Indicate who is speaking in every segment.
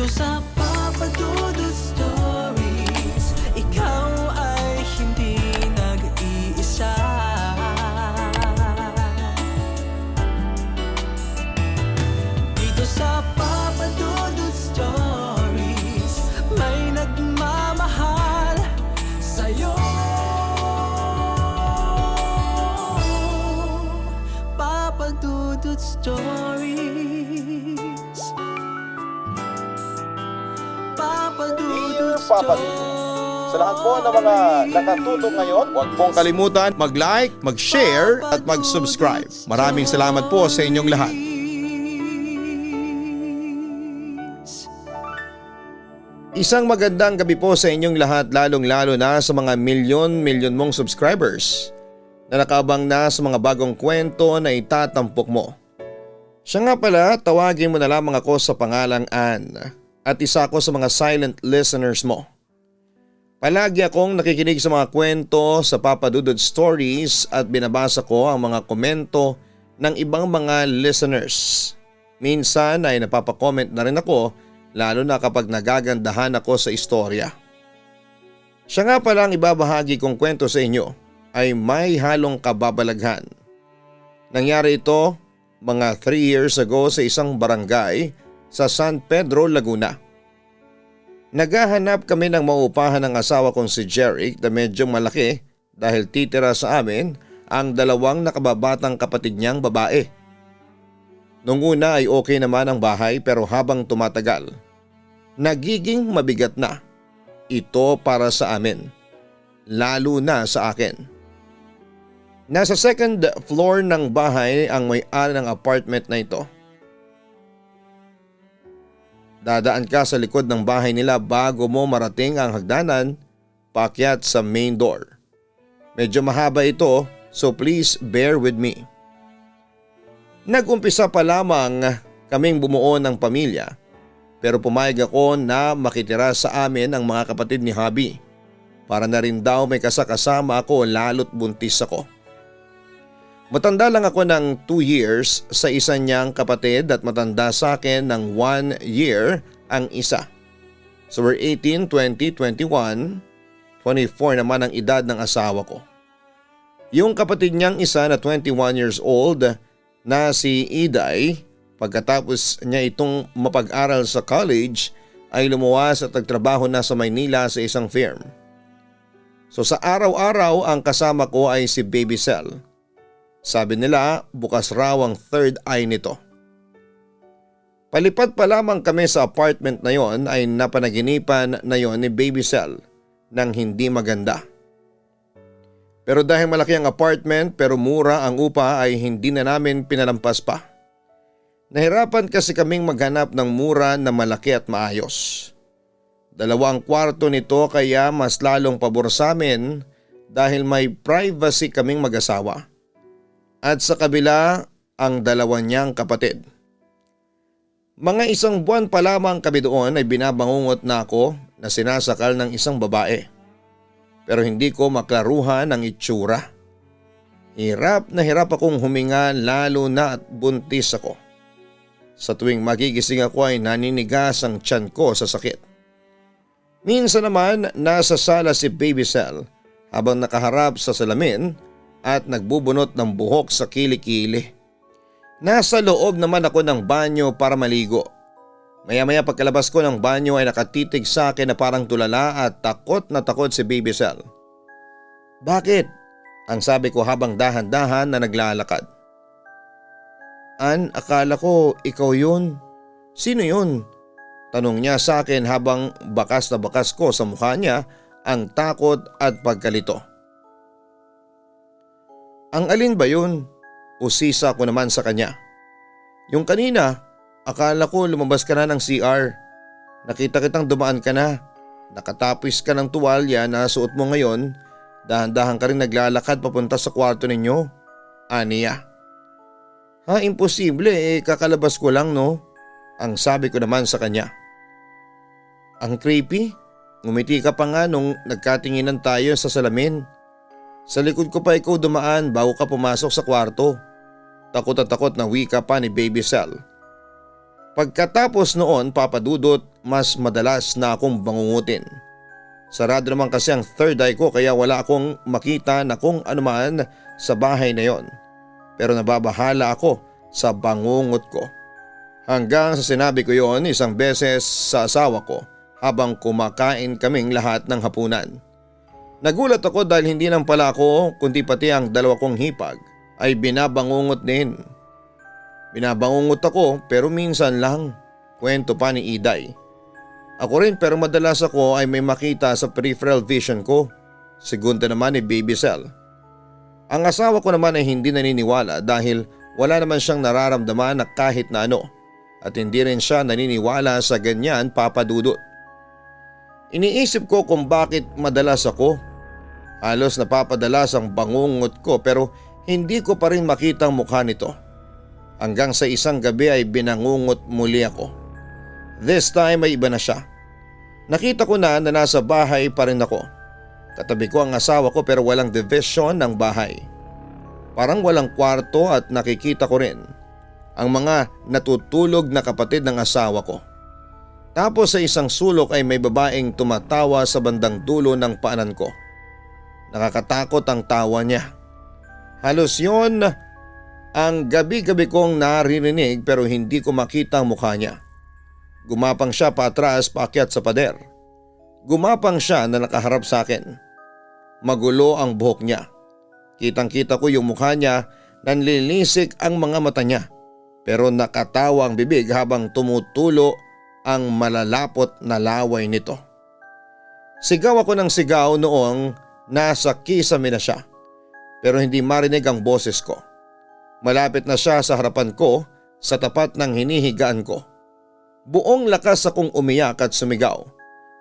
Speaker 1: sa Papa Dudut Stories, ikaw ay hindi nag-iisa. Dito sa Papa Dudut Stories, may nagmamahal sa'yo. Papa Dudut Stories, Papa Dudut
Speaker 2: Papa Dudut. Sa lahat po ng mga nakatutok ngayon, huwag pong kalimutan mag-like, mag-share at mag-subscribe. Maraming salamat po sa inyong lahat. Isang magandang gabi po sa inyong lahat, lalong-lalo na sa mga milyon-milyon mong subscribers na nakaabang na sa mga bagong kwento na itatampok mo. Siya nga pala, tawagin mo na lamang ako sa pangalang Ann at isa ako sa mga silent listeners mo. Palagi akong nakikinig sa mga kwento sa Papa Dudut Stories at binabasa ko ang mga komento ng ibang mga listeners. Minsan ay napapakomment na rin ako, lalo na kapag nagagandahan ako sa istorya. Siya nga pala ang ibabahagi kong kwento sa inyo ay may halong kababalaghan. Nangyari ito mga 3 years ago sa isang barangay sa San Pedro, Laguna. Naghahanap kami ng mauupahan ng asawa kong si Jeric na medyo malaki dahil titira sa amin ang dalawang nakababatang kapatid niyang babae. Nung una ay okay naman ang bahay pero habang tumatagal, nagiging mabigat na. Ito para sa amin, lalo na sa akin. Nasa second floor ng bahay ang may-ari ng apartment na ito. Dadaan ka sa likod ng bahay nila bago mo marating ang hagdanan paakyat sa main door. Medyo mahaba ito, so please bear with me. Nag-umpisa pa lamang kaming bumuo ng pamilya pero pumayag ako na makitira sa amin ang mga kapatid ni Hubby para na rin daw may kasakasama ako lalo't buntis ako. Matanda lang ako ng 2 years sa isa niyang kapatid at matanda sa akin ng 1 year ang isa. So we're 18, 20, 21, 24 naman ang edad ng asawa ko. Yung kapatid niyang isa na 21 years old na si Iday, pagkatapos niya itong mapag-aral sa college ay lumuwas at nagtrabaho na sa Maynila sa isang firm. So sa araw-araw ang kasama ko ay si Baby Cell. Sabi nila bukas raw ang third eye nito. Palipad pa lamang kami sa apartment na yon ay napanaginipan na yon ni Baby Cell ng hindi maganda. Pero dahil malaki ang apartment pero mura ang upa ay hindi na namin pinalampas pa. Nahirapan kasi kaming maghanap ng mura na malaki at maayos. 2 ang kwarto nito kaya mas lalong pabor sa amin dahil may privacy kaming mag-asawa. At sa kabila ang 2 niyang kapatid. Mga 1 buwan pa lamang kami doon ay binabangungot na ako na sinasakal ng isang babae. Pero hindi ko maklaruhan ang itsura. Hirap na hirap akong huminga lalo na at buntis ako. Sa tuwing magigising ako ay naninigas ang tiyan ko sa sakit. Minsan naman nasa sala si Baby Cell habang nakaharap sa salamin at nagbubunot ng buhok sa kilikili. Nasa loob naman ako ng banyo para maligo. Maya-maya pagkalabas ko ng banyo ay nakatitig sa akin na parang tulala at takot na takot si Baby Cell. "Bakit?" ang sabi ko habang dahan-dahan na naglalakad. "An, akala ko ikaw yun." "Sino yun?" tanong niya sa akin habang bakas na bakas ko sa mukha niya ang takot at pagkalito. "Ang alin ba yun?" usisa ko naman sa kanya. "Yung kanina, akala ko lumabas ka na ng CR. Nakita kitang dumaan ka na. Nakatapis ka ng tuwalya na suot mo ngayon. Dahan-dahan ka rin naglalakad papunta sa kwarto ninyo." aniya. "Ha, imposible kakalabas ko lang no?" ang sabi ko naman sa kanya. "Ang creepy. Ngumiti ka pa nga nung nagkatinginan tayo sa salamin. Sa likod ko pa ikaw dumaan bago ka pumasok sa kwarto." Takot at takot na wika pa ni Baby Cell. Pagkatapos noon, Papa Dudut, mas madalas na akong bangungutin. Sarado naman kasi ang third eye ko kaya wala akong makita na kung anuman sa bahay na yon. Pero nababahala ako sa bangungot ko. Hanggang sa sinabi ko yon isang beses sa asawa ko habang kumakain kaming lahat ng hapunan. Nagulat ako dahil hindi lang pala ako kundi pati ang dalawa kong hipag ay binabangungot din. Binabangungot ako pero minsan lang, kwento pa ni Iday. Ako rin pero madalas ako ay may makita sa peripheral vision ko, segunda naman ni Baby Cell. Ang asawa ko naman ay hindi naniniwala dahil wala naman siyang nararamdaman na kahit na ano at hindi rin siya naniniwala sa ganyan, Papa Dudut. Iniisip ko kung bakit madalas ako. Halos napapadalas ang bangungot ko pero hindi ko pa rin makita ang mukha nito. Hanggang sa isang gabi ay binangungot muli ako. This time ay iba na siya. Nakita ko na nasa bahay pa rin ako. Katabi ko ang asawa ko pero walang division ng bahay. Parang walang kwarto at nakikita ko rin ang mga natutulog na kapatid ng asawa ko. Tapos sa isang sulok ay may babaeng tumatawa sa bandang dulo ng paanan ko. Nakakatakot ang tawa niya. Halos yon ang gabi-gabi kong naririnig pero hindi ko makita ang mukha niya. Gumapang siya paatras paakyat sa pader. Gumapang siya na nakaharap sa akin. Magulo ang buhok niya. Kitang-kita ko yung mukha niya, nanlilisik ang mga mata niya. Pero nakatawa ang bibig habang tumutulo ang malalapot na laway nito. Sigaw ako ng sigaw noong nasa kisame na siya. Pero hindi marinig ang boses ko. Malapit na siya sa harapan ko sa tapat ng hinihigaan ko. Buong lakas akong umiyak at sumigaw.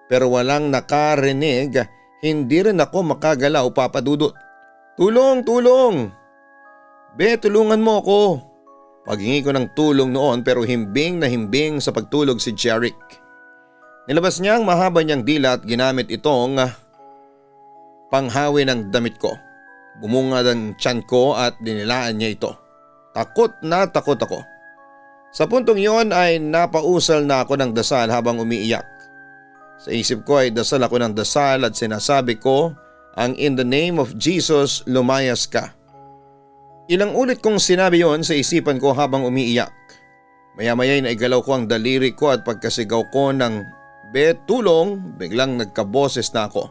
Speaker 2: Pero walang nakarinig, hindi rin ako makagalaw, Papa Dudut. Tulong! Tulong! Be, tulungan mo ako. Paghingi ko ng tulong noon pero himbing na himbing sa pagtulog si Jeric. Nilabas niya ang mahaba niyang dila at ginamit itong panghawi ng damit ko. Bumungad ang tiyan ko at dinilaan niya ito. Takot na takot ako. Sa puntong yon ay napausal na ako ng dasal habang umiiyak. Sa isip ko ay dasal ako ng dasal at sinasabi ko ang in the name of Jesus lumayas ka. Ilang ulit kong sinabi yon sa isipan ko habang umiiyak. Maya-maya na igalaw ko ang daliri ko at pagkasigaw ko ng "Be, tulong!" biglang nagkaboses na ako.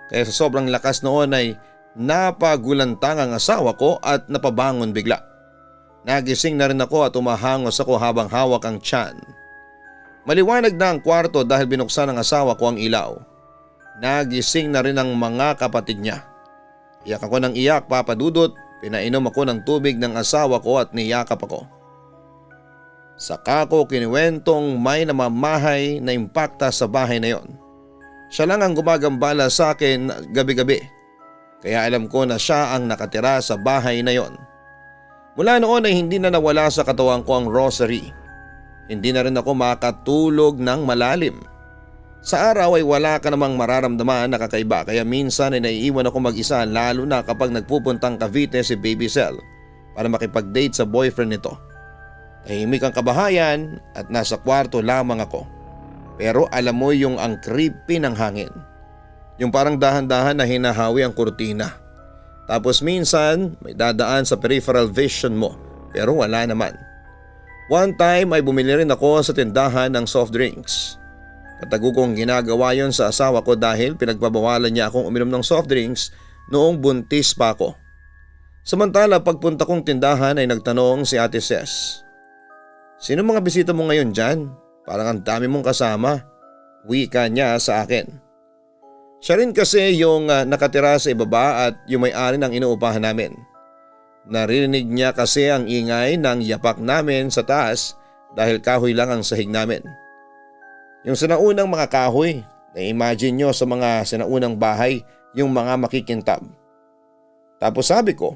Speaker 2: Kaya sa sobrang lakas noon ay napagulantang ang asawa ko at napabangon bigla. Nagising na rin ako at umahangos ako habang hawak ang tiyan. Maliwanag na ang kwarto dahil binuksan ng asawa ko ang ilaw. Nagising na rin ang mga kapatid niya. Iyak ako ng iyak, Papa Dudut. Pinainom ako ng tubig ng asawa ko at niyakap ako. Saka ko kinuwentong may namamahay na impakta sa bahay na yon. Siya lang ang gumagambala sa akin gabi-gabi. Kaya alam ko na siya ang nakatira sa bahay na yon. Mula noon ay hindi na nawala sa katawan ko ang rosary. Hindi na rin ako makatulog ng malalim. Sa araw ay wala ka namang mararamdaman na kakaiba kaya minsan ay naiiwan ako mag-isa lalo na kapag nagpupuntang Cavite si Baby Cell para makipag-date sa boyfriend nito. Tahimik ang kabahayan at nasa kwarto lamang ako. Pero alam mo yung ang creepy ng hangin. Yung parang dahan-dahan na hinahawi ang kurtina. Tapos minsan may dadaan sa peripheral vision mo pero wala naman. One time ay bumili rin ako sa tindahan ng soft drinks. Katago kong ginagawa yon sa asawa ko dahil pinagbabawalan niya akong uminom ng soft drinks noong buntis pa ako. Samantala pagpunta kong tindahan ay nagtanong si Ate Ces. "Sino mga bisita mo ngayon dyan? Parang ang dami mong kasama." Wika niya sa akin. Siya rin kasi yung nakatira sa ibaba at yung may-ari ng inuupahan namin. Narinig niya kasi ang ingay ng yapak namin sa taas dahil kahoy lang ang sahig namin. Yung sinaunang mga kahoy, na-imagine nyo sa mga sinaunang bahay yung mga makikintab. Tapos sabi ko,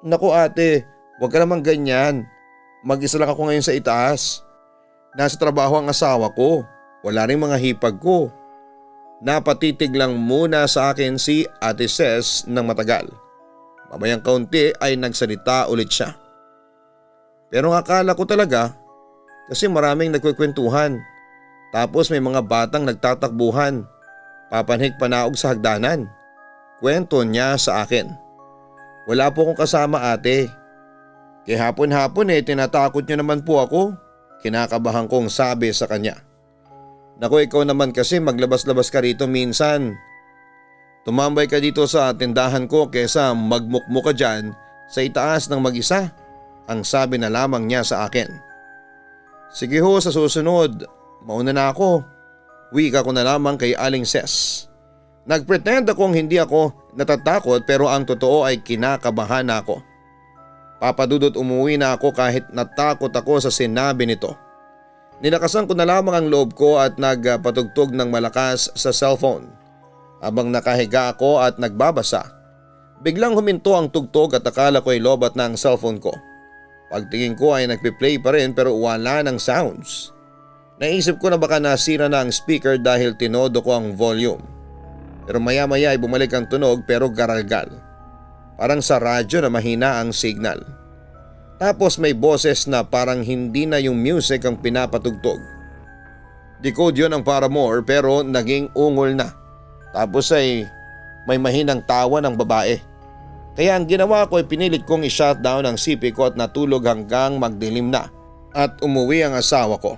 Speaker 2: "Naku ate, huwag ka naman ganyan. Mag-isa lang ako ngayon sa itaas. Nasa trabaho ang asawa ko, wala rin mga hipag ko." Napatitig lang muna sa akin si Ate Ces ng matagal. Mamayang kaunti ay nagsalita ulit siya. "Pero akala ko talaga, kasi maraming nagkukwentuhan. Tapos may mga batang nagtatakbuhan. Papanhik panaog sa hagdanan. Kwento niya sa akin. Wala po akong kasama ate. Kaya hapon-hapon tinatakot niyo naman po ako. Kinakabahan kong sabi sa kanya. Naku, ikaw naman kasi maglabas-labas ka rito minsan. Tumambay ka dito sa tindahan ko kesa magmukmo ka dyan sa itaas ng mag-isa. Ang sabi na lamang niya sa akin. Sige ho, sa susunod, mauna na ako. Wika ko na lamang kay Aling Ses. Nagpretend akong hindi ako natatakot pero ang totoo ay kinakabahan na ako. Papadudot umuwi na ako kahit natakot ako sa sinabi nito. Nilakasan ko na lamang ang loob ko at nagpatugtog ng malakas sa cellphone. Habang nakahiga ako at nagbabasa, biglang huminto ang tugtog at akala ko ay lobat na ang cellphone ko. Pagtingin ko ay nagpi-play pa rin pero wala ng sounds. Naisip ko na baka nasira na ang speaker dahil tinodo ko ang volume. Pero maya-maya ay bumalik ang tunog pero garalgal. Parang sa radyo na mahina ang signal. Tapos may boses na parang hindi na yung music ang pinapatugtog. Decode yun ang Paramore pero naging ungol na. Tapos ay may mahinang tawa ng babae. Kaya ang ginawa ko ay pinilit kong i-shutdown ang CP ko at natulog hanggang magdilim na at umuwi ang asawa ko.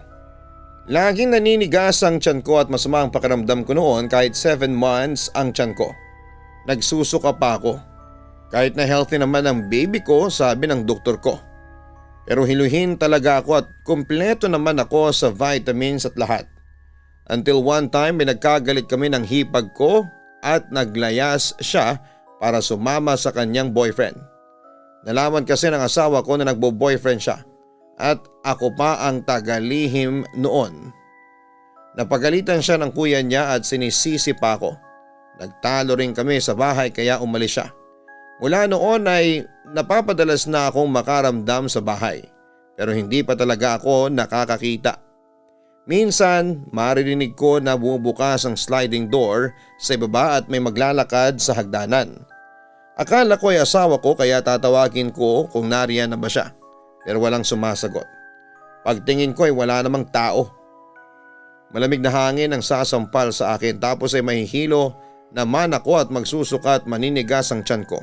Speaker 2: Laging naninigas ang tiyan ko at masama ang pakiramdam ko noon kahit 7 months ang tiyan ko. Nagsusuka pa ako. Kahit na healthy naman ang baby ko, sabi ng doktor ko. Pero hiluhin talaga ako at kumpleto naman ako sa vitamins at lahat. Until one time may nagkagalit kami ng hipag ko at naglayas siya para sumama sa kanyang boyfriend. Nalaman kasi ng asawa ko na nagbo-boyfriend siya at ako pa ang tagalihim noon. Napagalitan siya ng kuya niya at sinisisi pa ako. Nagtalo rin kami sa bahay kaya umalis siya. Mula noon ay napapadalas na akong makaramdam sa bahay pero hindi pa talaga ako nakakakita. Minsan maririnig ko na bumubukas ang sliding door sa ibaba at may maglalakad sa hagdanan. Akala ko ay asawa ko kaya tatawagin ko kung nariyan na ba siya pero walang sumasagot. Pagtingin ko ay wala namang tao. Malamig na hangin ang sasampal sa akin tapos ay mahihilo naman ako at magsusuka at maninigas ang tiyan ko.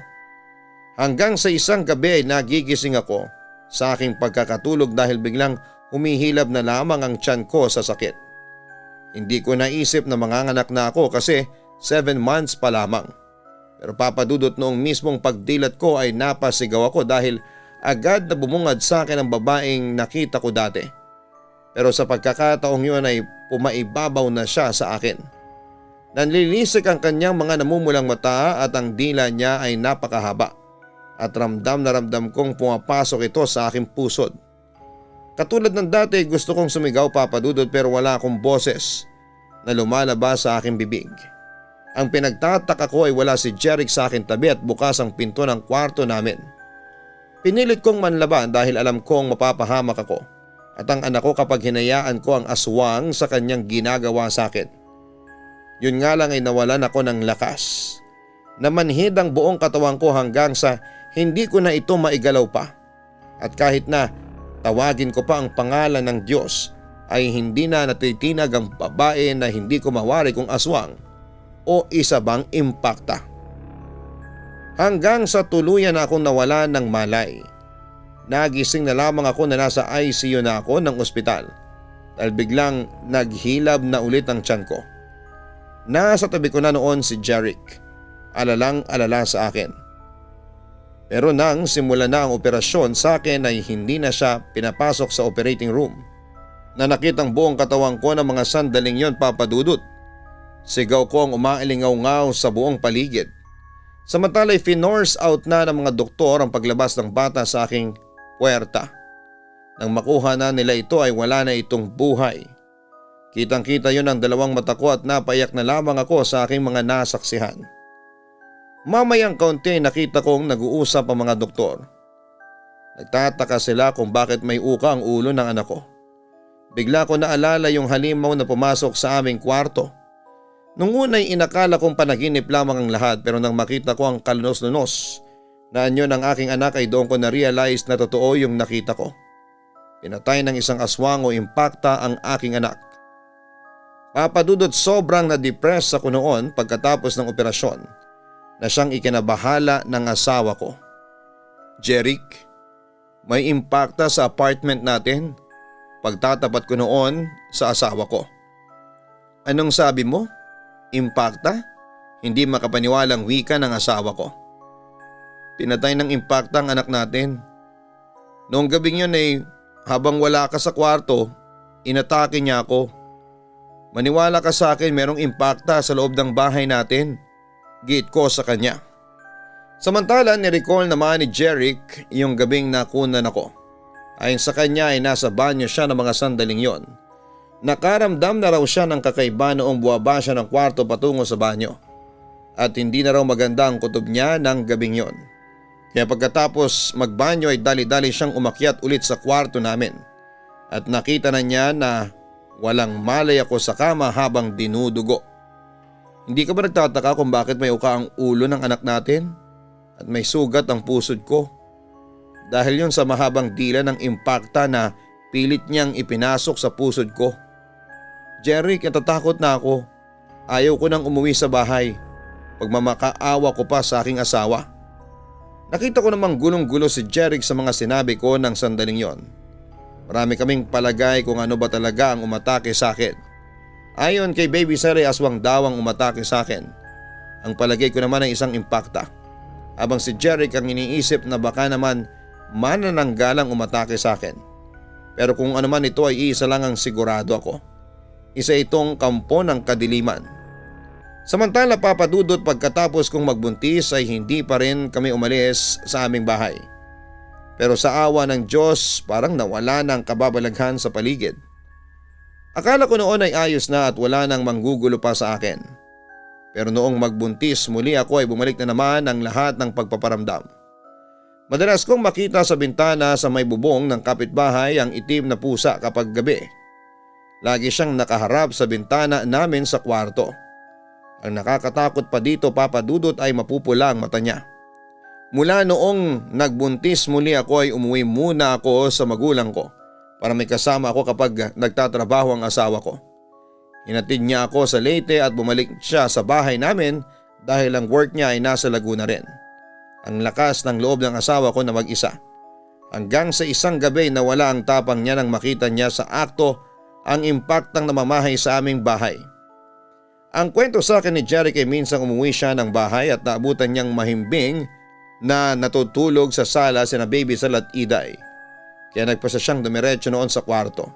Speaker 2: Hanggang sa isang gabi ay nagigising ako sa aking pagkakatulog dahil biglang humihilab na lamang ang tiyan ko sa sakit. Hindi ko naisip na manganganak na ako kasi 7 months pa lamang. Pero papadudot noong mismong pagdilat ko ay napasigaw ako dahil agad na bumungad sa akin ang babaeng nakita ko dati. Pero sa pagkakataong yun ay pumaibabaw na siya sa akin. Nanlilisik ang kanyang mga namumulang mata at ang dila niya ay napakahaba. At ramdam na ramdam kong pumapasok ito sa aking pusod. Katulad ng dati gusto kong sumigaw papadudod pero wala akong boses na lumalabas sa aking bibig. Ang pinagtataka ko ay wala si Jeric sa aking tabi at bukas ang pinto ng kwarto namin. Pinilit kong manlaban dahil alam kong mapapahamak ako at ang anak ko kapag hinayaan ko ang aswang sa kanyang ginagawa sa akin. Yun nga lang ay nawalan ako ng lakas. Namanhid ang buong katawan ko hanggang sa hindi ko na ito maigalaw pa. At kahit na tawagin ko pa ang pangalan ng Diyos ay hindi na natitinag ang babae na hindi ko mawari kung aswang o isa bang impakta. Hanggang sa tuluyan na akong nawala ng malay. Nagising na lamang ako na nasa ICU na ako ng ospital dahil biglang naghilab na ulit ang tiyan ko. Nasa tabi ko na noon si Jeric, alalang-alala sa akin. Pero nang simula na ang operasyon sa akin ay hindi na siya pinapasok sa operating room. Nanakit ang buong katawan ko ng mga sandaling yon papadudot. Sigaw ko ang umailingaw-ngaw sa buong paligid. Samantala'y finors out na ng mga doktor ang paglabas ng bata sa aking puwerta. Nang makuha na nila ito ay wala na itong buhay. Kitang-kita yon ang dalawang mata ko at napaiyak na lamang ako sa aking mga nasaksihan. Mamayang kaunti nakita kong nag-uusap ang mga doktor. Nagtataka sila kung bakit may uka ang ulo ng anak ko. Bigla ko naalala yung halimaw na pumasok sa aming kwarto. Nung una'y inakala kong panaginip lamang ang lahat pero nang makita ko ang kalunos-lunos na anyo ng aking anak ay doon ko na-realize na totoo yung nakita ko. Pinatay ng isang aswang o impakta ang aking anak. Papa Dudut, sobrang na-depress ako noon pagkatapos ng operasyon na siyang ikinabahala ng asawa ko. Jeric, may impakta sa apartment natin pagtatapat ko noon sa asawa ko. Anong sabi mo? Impakta? Hindi makapaniwalang wika ng asawa ko. Pinatay ng impakta ang anak natin. Noong gabing yun habang wala ka sa kwarto, inatake niya ako. Maniwala ka sa akin, merong impakta sa loob ng bahay natin. Giit ko sa kanya. Samantala, ni-recall naman ni Jeric yung gabing nakunan ako. Ayon sa kanya ay nasa banyo siya ng mga sandaling yon. Nakaramdam na raw siya ng kakaiba noong buwaba siya ng kwarto patungo sa banyo. At hindi na raw maganda ang kutob niya ng gabing yon. Kaya pagkatapos magbanyo ay dali-dali siyang umakyat ulit sa kwarto namin. At nakita na niya na walang malay ako sa kama habang dinudugo. Hindi ka ba nagtataka kung bakit may uka ang ulo ng anak natin? At may sugat ang pusod ko. Dahil yun sa mahabang dila ng impakta na pilit niyang ipinasok sa pusod ko. Jeric, natatakot na ako. Ayaw ko nang umuwi sa bahay. Pagmamakaawa ko pa sa aking asawa. Nakita ko namang gulong-gulo si Jeric sa mga sinabi ko ng sandaling yon. Marami kaming palagay kung ano ba talaga ang umatake sa akin. Ayon kay Baby Sari, aswang daw ang umatake sa akin. Ang palagay ko naman ay isang impakta. Habang si Jeric ang iniisip na baka naman manananggalang umatake sa akin. Pero kung ano man ito ay isa lang ang sigurado ako. Isa itong kampo ng kadiliman. Samantala, Papa Dudut, pagkatapos kong magbuntis ay hindi pa rin kami umalis sa aming bahay. Pero sa awa ng Diyos parang nawala ng kababalaghan sa paligid. Akala ko noon ay ayos na at wala nang manggugulo pa sa akin. Pero noong magbuntis muli ako ay bumalik na naman ang lahat ng pagpaparamdam. Madalas kong makita sa bintana sa may bubong ng kapitbahay ang itim na pusa kapag gabi. Lagi siyang nakaharap sa bintana namin sa kwarto. Ang nakakatakot pa dito, Papa Dudut, ay mapupula ang mata niya. Mula noong nagbuntis muli ako ay umuwi muna ako sa magulang ko para may kasama ako kapag nagtatrabaho ang asawa ko. Hinatid niya ako sa Leyte at bumalik siya sa bahay namin dahil ang work niya ay nasa Laguna rin. Ang lakas ng loob ng asawa ko na mag-isa. Hanggang sa isang gabi na wala ang tapang niya nang makita niya sa akto ang impaktang namamahay sa aming bahay. Ang kwento sa akin ni Jeric ay minsan umuwi siya ng bahay at naabutan niyang mahimbing na natutulog sa sala sina Baby Sal at Iday. Kaya nagpasa siyang dumiretso noon sa kwarto.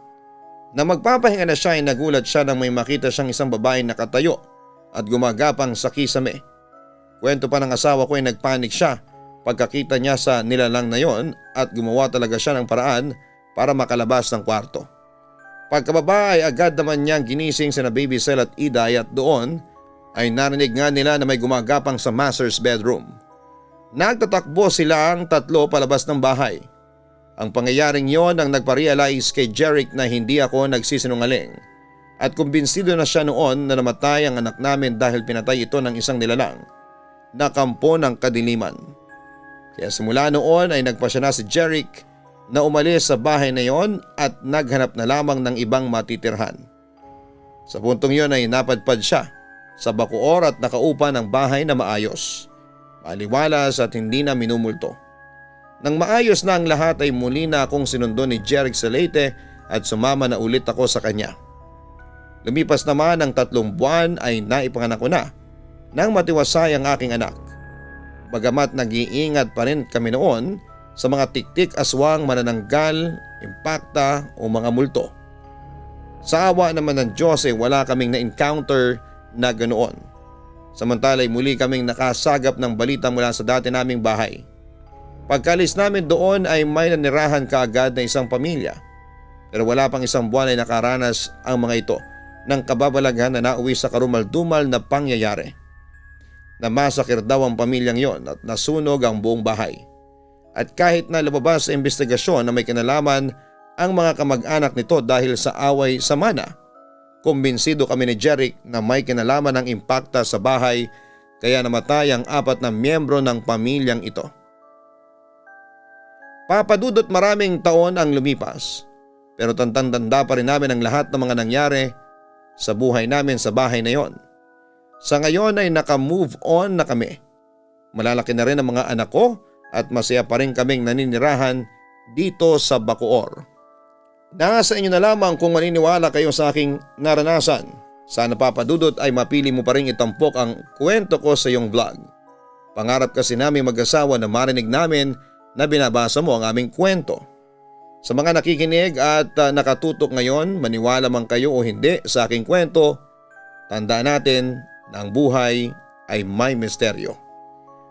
Speaker 2: Na magpapahinga na siya ay nagulat siya nang may makita siyang isang babae nakatayo at gumagapang sa kisame. Kwento pa ng asawa ko ay nagpanik siya pagkakita niya sa nilalang na yon at gumawa talaga siya ng paraan para makalabas ng kwarto. Pagkababa ay agad naman niyang ginising sina Baby Sel at Iday at doon ay narinig nga nila na may gumagapang sa master's bedroom. Nagtatakbo sila ang tatlo palabas ng bahay. Ang pangyayaring yon ang nagpa-realize kay Jeric na hindi ako nagsisinungaling at kumbinsido na siya noon na namatay ang anak namin dahil pinatay ito ng isang nilalang na kampo ng kadiliman. Kaya simula noon ay nagpasya na si Jeric na umalis sa bahay na yon at naghanap na lamang ng ibang matitirhan. Sa puntong yon ay napadpad siya sa bakuor at nakaupa ng bahay na maayos, maliwalas at hindi na minumulto. Nang maayos na ang lahat ay muli na akong sinundo ni Jeric sa Leyte at sumama na ulit ako sa kanya. Lumipas naman ang 3 buwan ay naipanganak ko na nang matiwasay ang aking anak. Bagamat nag-iingat pa rin kami noon sa mga tiktik, aswang, manananggal, impakta o mga multo. Sa awa naman ng Diyos ay wala kaming na-encounter na ganoon. Samantala ay muli kaming nakasagap ng balita mula sa dati naming bahay. Pagkalis namin doon ay may nanirahan kaagad na isang pamilya. Pero wala pang 1 buwan ay nakaranas ang mga ito ng kababalaghan na nauwi sa karumal-dumal na pangyayari. Namasakir daw ang pamilyang yon at nasunog ang buong bahay. At kahit na lumabas sa investigasyon na may kinalaman ang mga kamag-anak nito dahil sa away sa mana, kumbinsido kami ni Jeric na may kinalaman ng impakta sa bahay kaya namatay ang 4 na miyembro ng pamilyang ito. Papa Dudut, maraming taon ang lumipas pero tandang-tanda pa rin namin ang lahat ng mga nangyari sa buhay namin sa bahay na yon. Sa ngayon ay naka-move on na kami. Malalaki na rin ang mga anak ko at masaya pa rin kaming naninirahan dito sa Bacoor. Nasa inyo na lamang kung maniniwala kayo sa aking naranasan. Sana Papa Dudut ay mapili mo pa rin itampok ang kwento ko sa iyong vlog. Pangarap kasi namin mag-asawa na marinig namin na binabasa mo ang aming kwento. Sa mga nakikinig at nakatutok ngayon, maniwala man kayo o hindi sa aking kwento, tandaan natin na ang buhay ay may misteryo.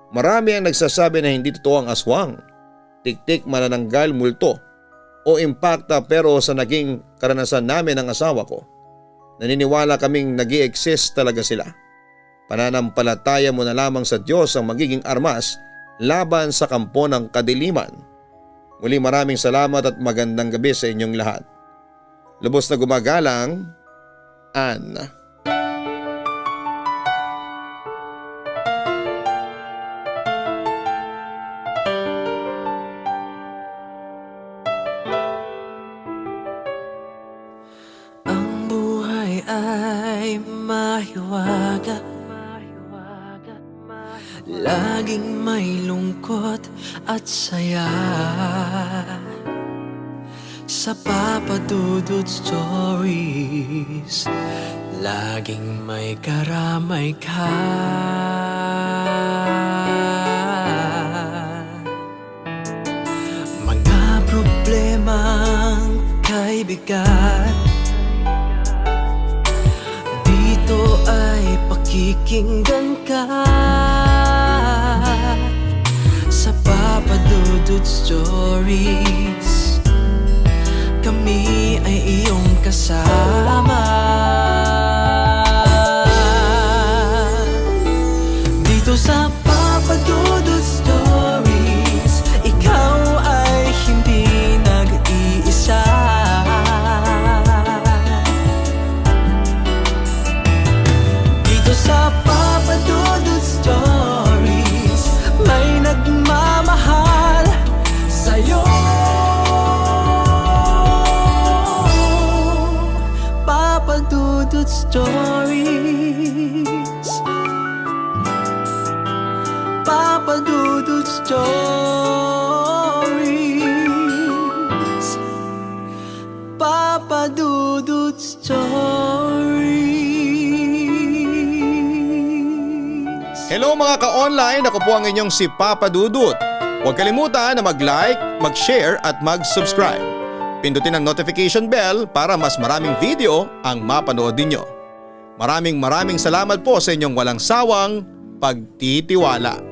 Speaker 2: Marami ang nagsasabi na hindi totoo ang aswang, tiktik, manananggal, multo o impacta, pero sa naging karanasan namin ng asawa ko, naniniwala kaming nag-i-exist talaga sila. Pananampalataya mo na lamang sa Diyos ang magiging armas laban sa kampo ng kadiliman. Muli maraming salamat at magandang gabi sa inyong lahat. Lubos na gumagalang, Ann.
Speaker 1: Ang buhay ay mahiwaga, laging may lungkot at saya. Sa Papa Dudut Stories, laging may karamay ka. Mga problemang kay bigat, dito ay pakikinggan ka. Sa Papa Dudut Stories, kami ay iyong kasama. Dito sa Papa Dudut Stories, ikaw ay hindi nag-iisa. Dito sa Papa Dudut Stories, may nagmamahal sa'yo. Papa Dudut Stories, Papa Dudut Stories, Papa Dudut Stories.
Speaker 2: Hello mga ka-online, ako po ang inyong si Papa Dudut. Huwag kalimutan na mag-like, mag-share at mag-subscribe. Pindutin ang notification bell para mas maraming video ang mapanood ninyo. Maraming salamat po sa inyong walang sawang pagtitiwala.